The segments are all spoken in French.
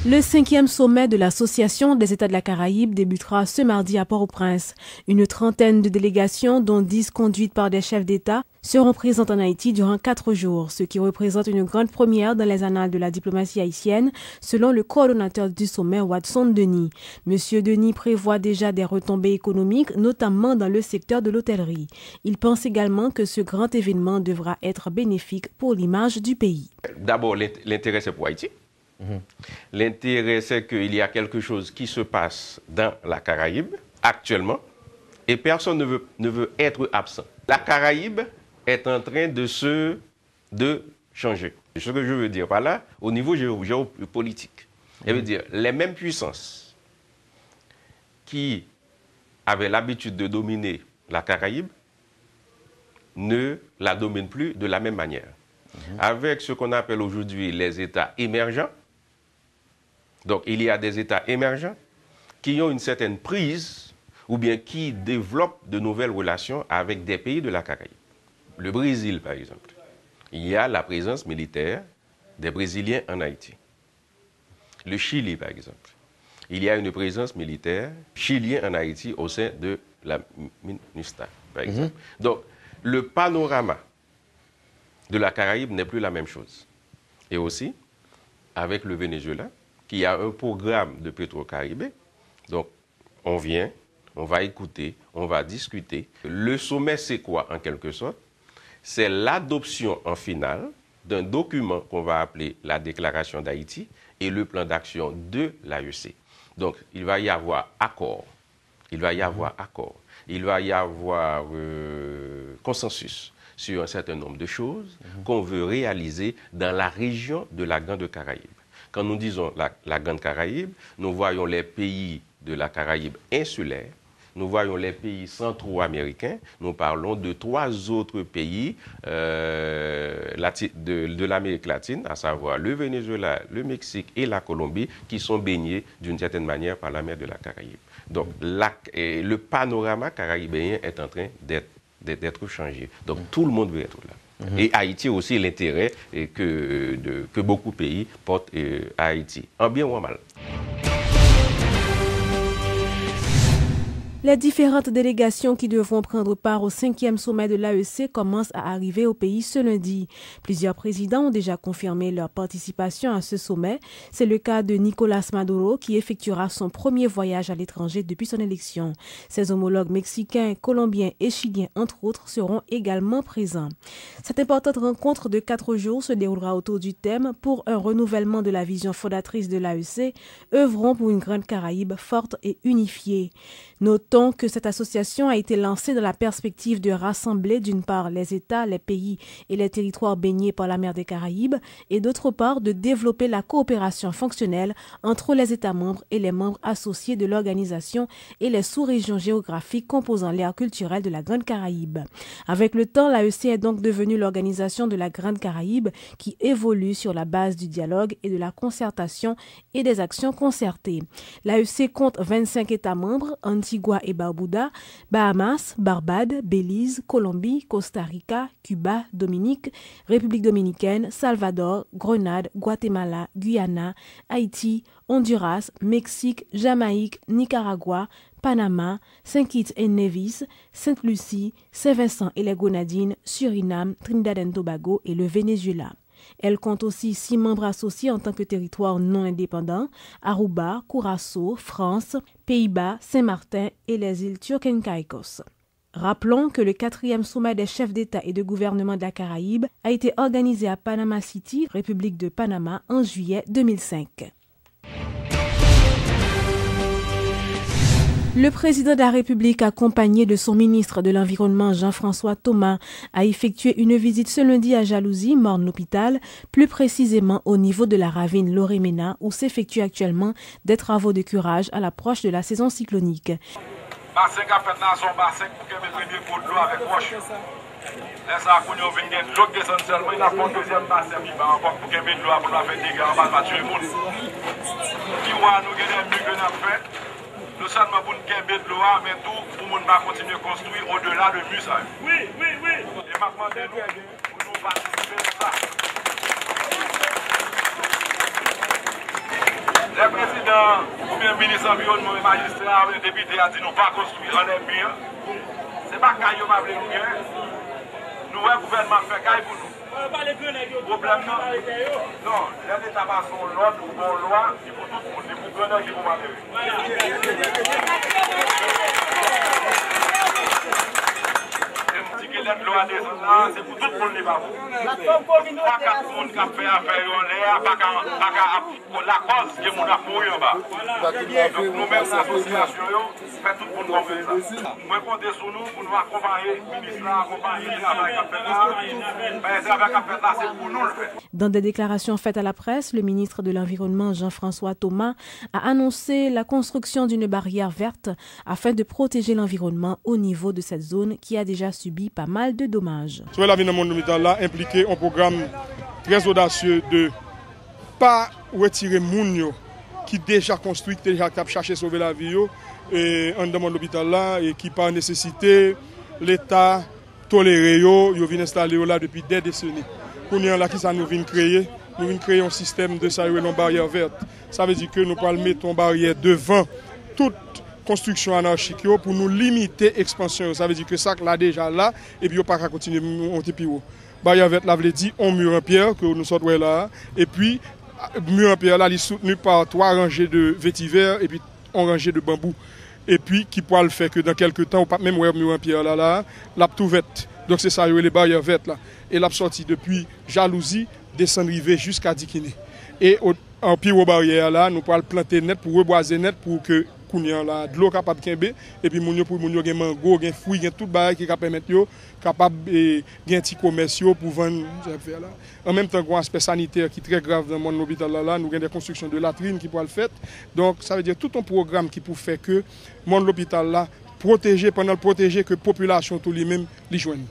Le 5e sommet de l'Association des États de la Caraïbe débutera ce mardi à Port-au-Prince. Une trentaine de délégations, dont 10 conduites par des chefs d'État, seront présentes en Haïti durant 4 jours, ce qui représente une grande première dans les annales de la diplomatie haïtienne, selon le coordonnateur du sommet, Watson Denis. Monsieur Denis prévoit déjà des retombées économiques, notamment dans le secteur de l'hôtellerie. Il pense également que ce grand événement devra être bénéfique pour l'image du pays. D'abord, l'intérêt, c'est pour Haïti. L'intérêt, c'est qu'il y a quelque chose qui se passe dans la Caraïbe actuellement et personne ne veut être absent. La Caraïbe est en train de changer. Ce que je veux dire par là, au niveau géopolitique, ça veut dire les mêmes puissances qui avaient l'habitude de dominer la Caraïbe ne la dominent plus de la même manière. Avec ce qu'on appelle aujourd'hui les États émergents. Donc, il y a des États émergents qui ont une certaine prise ou bien qui développent de nouvelles relations avec des pays de la Caraïbe. Le Brésil, par exemple. Il y a la présence militaire des Brésiliens en Haïti. Le Chili, par exemple. Il y a une présence militaire chilienne en Haïti au sein de la MINUSTAH, par exemple. Donc, le panorama de la Caraïbe n'est plus la même chose. Et aussi, avec le Venezuela, qui a un programme de Petro-Caribé. Donc, on vient, on va écouter, on va discuter. Le sommet, c'est quoi, en quelque sorte? C'est l'adoption en finale d'un document qu'on va appeler la Déclaration d'Haïti et le plan d'action de l'AEC. Donc, il va y avoir accord. Il va y avoir accord. Il va y avoir consensus sur un certain nombre de choses qu'on veut réaliser dans la région de la Grande Caraïbe. Quand nous disons la Grande Caraïbe, nous voyons les pays de la Caraïbe insulaire, nous voyons les pays centro-américains, nous parlons de 3 autres pays de l'Amérique latine, à savoir le Venezuela, le Mexique et la Colombie, qui sont baignés d'une certaine manière par la mer de la Caraïbe. Donc le panorama caraïbéen est en train d'être changé. Donc tout le monde veut être là. Et Haïti aussi, l'intérêt que beaucoup de pays portent à Haïti, en bien ou en mal. Les différentes délégations qui devront prendre part au 5e sommet de l'AEC commencent à arriver au pays ce lundi. Plusieurs présidents ont déjà confirmé leur participation à ce sommet. C'est le cas de Nicolas Maduro qui effectuera son premier voyage à l'étranger depuis son élection. Ses homologues mexicains, colombiens et chiliens, entre autres, seront également présents. Cette importante rencontre de 4 jours se déroulera autour du thème « Pour un renouvellement de la vision fondatrice de l'AEC, œuvrons pour une grande Caraïbe forte et unifiée ». Notons que cette association a été lancée dans la perspective de rassembler d'une part les États, les pays et les territoires baignés par la mer des Caraïbes et d'autre part de développer la coopération fonctionnelle entre les États membres et les membres associés de l'organisation et les sous-régions géographiques composant l'aire culturelle de la Grande Caraïbe. Avec le temps, l'AEC est donc devenue l'organisation de la Grande Caraïbe qui évolue sur la base du dialogue et de la concertation et des actions concertées. L'AEC compte 25 États membres, Antigua et Barbuda, Bahamas, Barbade, Belize, Colombie, Costa Rica, Cuba, Dominique, République dominicaine, Salvador, Grenade, Guatemala, Guyana, Haïti, Honduras, Mexique, Jamaïque, Nicaragua, Panama, Saint-Kitts et Nevis, Sainte-Lucie, Saint-Vincent et les Grenadines, Suriname, Trinidad et Tobago et le Venezuela. Elle compte aussi 6 membres associés en tant que territoire non indépendant, Aruba, Curaçao, France, Pays-Bas, Saint-Martin et les îles Turques et Caïcos. Rappelons que le 4e sommet des chefs d'État et de gouvernement de la Caraïbe a été organisé à Panama City, République de Panama, en juillet 2005. Le président de la République, accompagné de son ministre de l'Environnement Jean-François Thomas, a effectué une visite ce lundi à Jalousie, Morne-l'Hôpital, plus précisément au niveau de la ravine Loremena, où s'effectuent actuellement des travaux de curage à l'approche de la saison cyclonique. Bassin qui a fait dans son bassin pour qu'il mette le coup de l'eau avec roche. Là, ça a connu au vin, l'eau descend seulement, il a fait un deuxième bassin, il va encore pour qu'il mette l'eau pour faire des dégâts, on va tuer le monde. Qui voit nous gagner mieux que nous avons fait. Nous sommes pour nous gagner de l'eau, mais tout pour nous continuer à construire au-delà de bus. Oui. Et maintenant, pour nous participer à ça. Le président ou bien le ministre de l'environnement et magistrat ou le député a dit nous pas construire, on est bien. C'est pas qu'il y a pas nous bien. Nous, le gouvernement fait caille pour nous. Problème non, l'État passe son l'ordre ou bon loi, il faut tout le monde, il faut gagner, il faut la loi descend là, c'est pour tout le monde les babous. Pas qu'à tout le monde qui a fait affaire en l'air, pas qu'à la cause qui est mon appui en bas. Donc nous-mêmes, l'association, fait tout le monde comme ça. Moi, comptez sur nous pour nous accompagner, le ministre, accompagner le travail qu'a fait là. Mais le travail qu'a fait là, c'est pour nous le faire. Dans des déclarations faites à la presse, le ministre de l'Environnement, Jean-François Thomas, a annoncé la construction d'une barrière verte afin de protéger l'environnement au niveau de cette zone qui a déjà subi pas mal de dommages. Sur la ville de Monde là impliqué un programme très audacieux de pas retirer moun qui déjà construit, déjà cap chercher sauver la vie et en demande l'hôpital là et qui par nécessité l'État toléré yo vient installer là depuis des décennies. Pour nous là qui ça nous vient créer, un système de ça une barrière verte. Ça veut dire que nous parlons mettre une barrière devant toute construction anarchique pour nous limiter l'expansion. Ça veut dire que ça là déjà là et puis on pas continuer monter plus haut. Barrière verte là veut dire on mur en pierre que nous sortons là et puis mur en pierre là il est soutenu par 3 rangées de vétiver et puis 1 rangée de bambou et puis qui pourra le faire que dans quelques temps ou pas même mur en pierre là la tout verte. Donc c'est ça les barrières vertes là et l'a sorti depuis Jalousie descendre river jusqu'à Dikine. Et en pire aux barrières là nous pourrons planter net pour reboiser net pour que kounya là de l'eau capable kembe et puis moun yo gen mango gen fruit gen tout bail qui permettre yo capable gen petit commerce pour vendre faire là en même temps un aspect sanitaire qui est très grave dans mon hôpital là nous avons des constructions de latrines qui pourra le faire donc ça veut dire tout un programme qui pour faire que mon hôpital là protéger pendant le protéger que population tout lui-même li joine.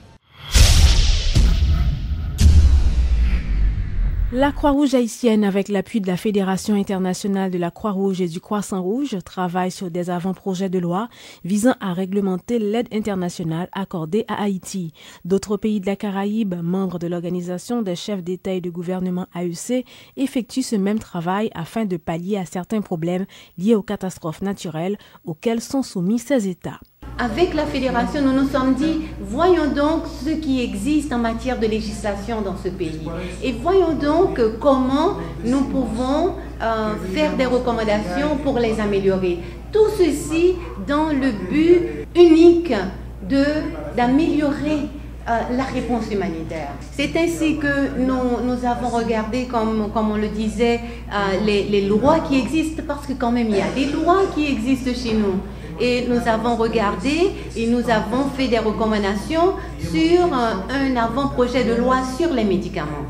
La Croix-Rouge haïtienne, avec l'appui de la Fédération internationale de la Croix-Rouge et du Croissant-Rouge, travaille sur des avant-projets de loi visant à réglementer l'aide internationale accordée à Haïti. D'autres pays de la Caraïbe, membres de l'Organisation des chefs d'État et de gouvernement AEC, effectuent ce même travail afin de pallier à certains problèmes liés aux catastrophes naturelles auxquelles sont soumis ces États. Avec la fédération, nous nous sommes dit, voyons donc ce qui existe en matière de législation dans ce pays. Et voyons donc comment nous pouvons faire des recommandations pour les améliorer. Tout ceci dans le but unique d'améliorer la réponse humanitaire. C'est ainsi que nous avons regardé, comme on le disait, les lois qui existent, parce que quand même il y a des lois qui existent chez nous. Et nous avons regardé et nous avons fait des recommandations sur un avant-projet de loi sur les médicaments,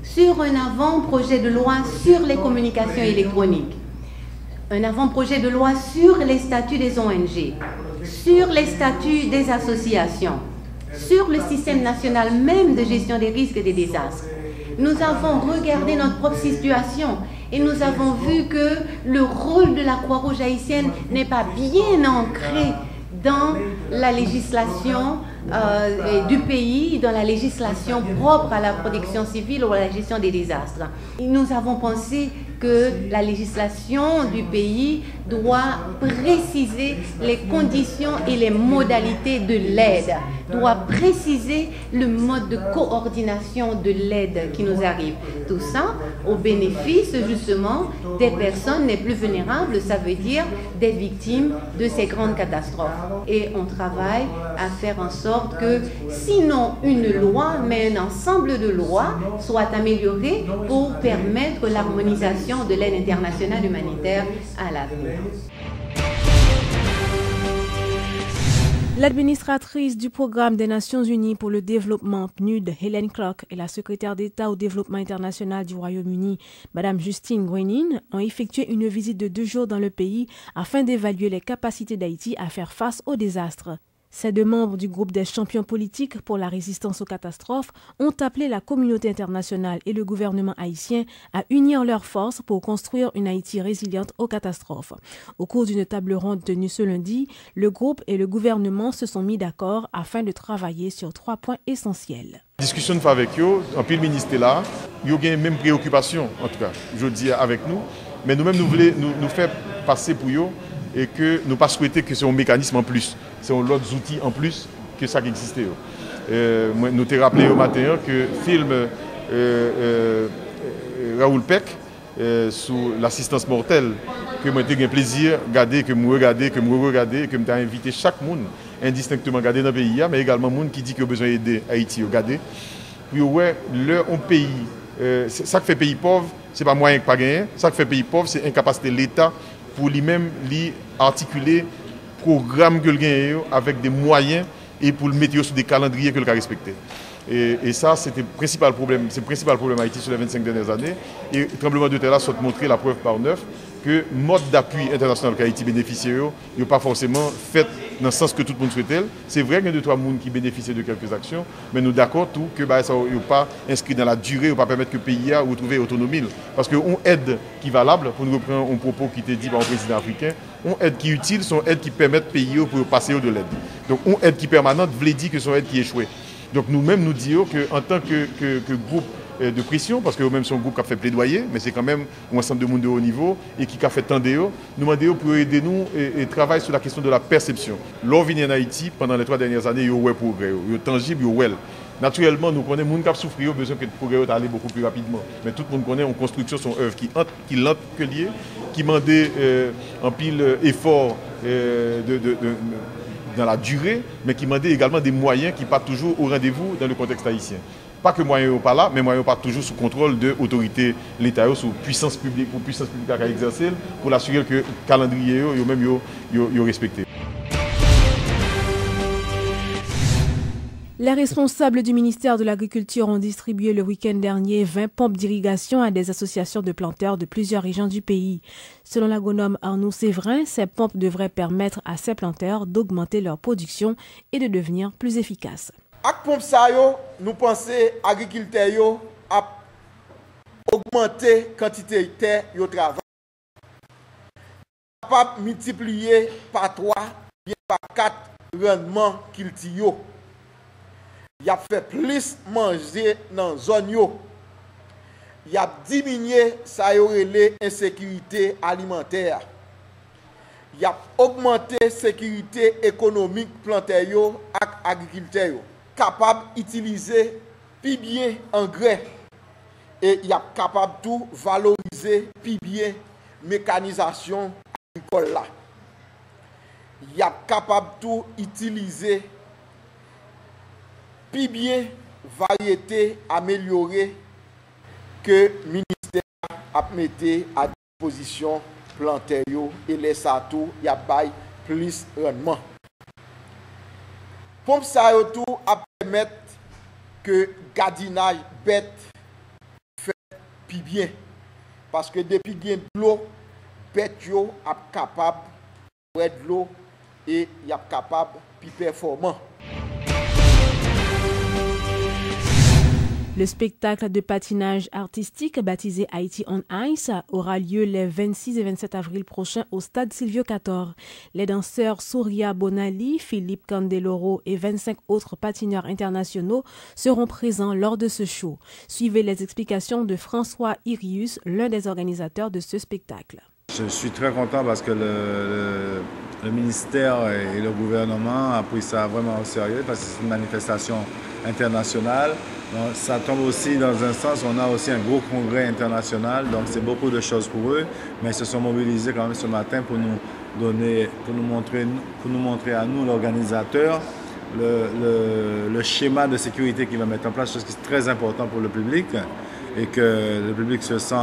sur un avant-projet de loi sur les communications électroniques, un avant-projet de loi sur les statuts des ONG, sur les statuts des associations, sur le système national même de gestion des risques et des désastres. Nous avons regardé notre propre situation et nous avons vu que le rôle de la Croix-Rouge haïtienne n'est pas bien ancré dans la législation du pays, dans la législation propre à la protection civile ou à la gestion des désastres. Nous avons pensé que la législation du pays doit préciser les conditions et les modalités de l'aide, doit préciser le mode de coordination de l'aide qui nous arrive. Tout ça au bénéfice justement des personnes les plus vulnérables, ça veut dire des victimes de ces grandes catastrophes. Et on travaille à faire en sorte que, sinon une loi, mais un ensemble de lois soit amélioré pour permettre l'harmonisation de l'aide internationale humanitaire à l'avenir. L'administratrice du Programme des Nations Unies pour le développement PNUD, Helen Clark, et la secrétaire d'État au développement international du Royaume-Uni, Mme Justine Greening, ont effectué une visite de 2 jours dans le pays afin d'évaluer les capacités d'Haïti à faire face aux désastres. Ces 2 membres du groupe des champions politiques pour la résistance aux catastrophes ont appelé la communauté internationale et le gouvernement haïtien à unir leurs forces pour construire une Haïti résiliente aux catastrophes. Au cours d'une table ronde tenue ce lundi, le groupe et le gouvernement se sont mis d'accord afin de travailler sur 3 points essentiels. Discussion avec eux, en pile ministère là, ils ont les mêmes préoccupations, en tout cas, je dis avec nous. mais nous-mêmes nous faire passer pour eux et que nous pas souhaiter que c'est un mécanisme en plus, c'est un autre outil en plus que ça qui existait. Nous t'ai rappelé au matin que le film Raoul Peck sous l'assistance mortelle que moi j'ai eu plaisir de regarder, que moi regarder, que m'ai invité chaque monde indistinctement à regarder dans le pays, mais également le monde qui dit qu'il a besoin d'aider Haïti à regarder. Puis ouais, un pays, ça qui fait pays pauvre, c'est pas moyen que pas gagner. Ça qui fait pays pauvre, c'est incapacité de l'État pour lui-même articuler programme que le gagne avec des moyens et pour le mettre sur des calendriers que le cas respecter. Et ça, c'était le principal problème. C'est le principal problème à Haïti sur les 25 dernières années. Et le tremblement de terre là soit montré la preuve par neuf que le mode d'appui international qu'Haïti bénéficie, il n'est pas forcément fait dans le sens que tout le monde souhaitait. C'est vrai qu'il y a 2-3 personnes qui bénéficient de quelques actions, mais nous sommes d'accord tout que ça n'est pas inscrit dans la durée, ou pas permettre que le pays a retrouvé autonomie. Parce qu'on aide qui est valable, pour nous reprendre un propos qui était dit par le président africain, on aide qui est utile, son aide qui permet au pays pour passer de l'aide. Donc on aide qui est permanente, veut dire que son aide qui est échouée. Donc nous-mêmes nous disons qu'en tant que groupe de pression, parce que nous-mêmes sont un groupe qui a fait plaidoyer, mais c'est quand même un ensemble de monde de haut niveau et qui a fait tant de nous demandons pour aider nous et travailler sur la question de la perception. L'on vient en Haïti pendant les 3 dernières années, il y a eu progrès, il y a tangible, il y a eu. Naturellement, nous connaissons les gens qui souffrent, ont besoin que le progrès aille beaucoup plus rapidement. Mais tout le monde connaît en construction son œuvre qui lente que lié, qui demande un pile effort dans la durée, mais qui demande également des moyens qui ne sont pas toujours au rendez-vous dans le contexte haïtien. Pas que moyens ne sont pas là, mais moyens ne sont pas toujours sous contrôle de l'autorité de l'État, sous puissance publique, pour puissance publique à exercer, pour assurer que le calendrier est respecté. Les responsables du ministère de l'Agriculture ont distribué le week-end dernier 20 pompes d'irrigation à des associations de planteurs de plusieurs régions du pays. Selon l'agronome Arnaud Séverin, ces pompes devraient permettre à ces planteurs d'augmenter leur production et de devenir plus efficaces. Avec pompe ça nous pensons agriculteurs à augmenter la quantité de terre au travail. Capable multiplier par 3, bien par 4 rendements cultivés. Il a fait plus manger dans la zone. Il a diminué l'insécurité alimentaire. Il a augmenté la sécurité économique plantaire et agriculteur. Capable d'utiliser plus bien engrais. Et il est capable de valoriser plus bien mécanisation agricole. Il est capable d'utiliser plus bien variété améliorée que le ministère a mis à disposition plantaire et les satou y a plus rendement. Pompe ça tout a permettre que gardinage bête fait plus bien parce que depuis qu'il y a de l'eau bête yo a capable de l'eau et y a capable plus performant. Le spectacle de patinage artistique baptisé Haiti on Ice aura lieu les 26 et 27 avril prochains au stade Silvio Cator. Les danseurs Souria Bonali, Philippe Candeloro et 25 autres patineurs internationaux seront présents lors de ce show. Suivez les explications de François Irius, l'un des organisateurs de ce spectacle. Je suis très content parce que le ministère et le gouvernement ont pris ça vraiment au sérieux parce que c'est une manifestation internationale. Donc, ça tombe aussi dans un sens, on a aussi un gros congrès international, donc c'est beaucoup de choses pour eux, mais ils se sont mobilisés quand même ce matin pour nous montrer à nous, l'organisateur, le schéma de sécurité qu'il va mettre en place, chose qui est très important pour le public, et que le public se sent,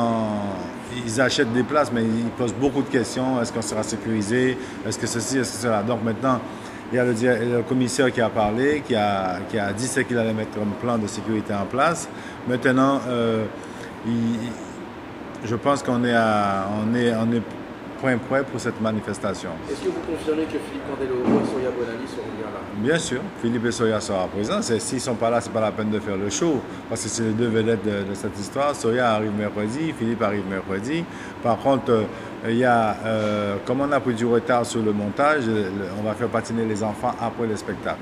ils achètent des places, mais ils posent beaucoup de questions, est-ce qu'on sera sécurisé, est-ce que ceci, est-ce que cela. Donc maintenant, il y a le commissaire qui a parlé, qui a dit ce qu'il allait mettre un plan de sécurité en place. Maintenant, je pense qu'on est point prêt pour cette manifestation. Est-ce que vous confirmez que Philippe Candeloro et Souria Bonali seront bien là? Bien sûr, Philippe et Souria seront présents. S'ils ne sont pas là, ce n'est pas la peine de faire le show, parce que c'est les deux vedettes de cette histoire. Souria arrive mercredi, Philippe arrive mercredi. Par contre, comme on a pris du retard sur le montage, on va faire patiner les enfants après le spectacle.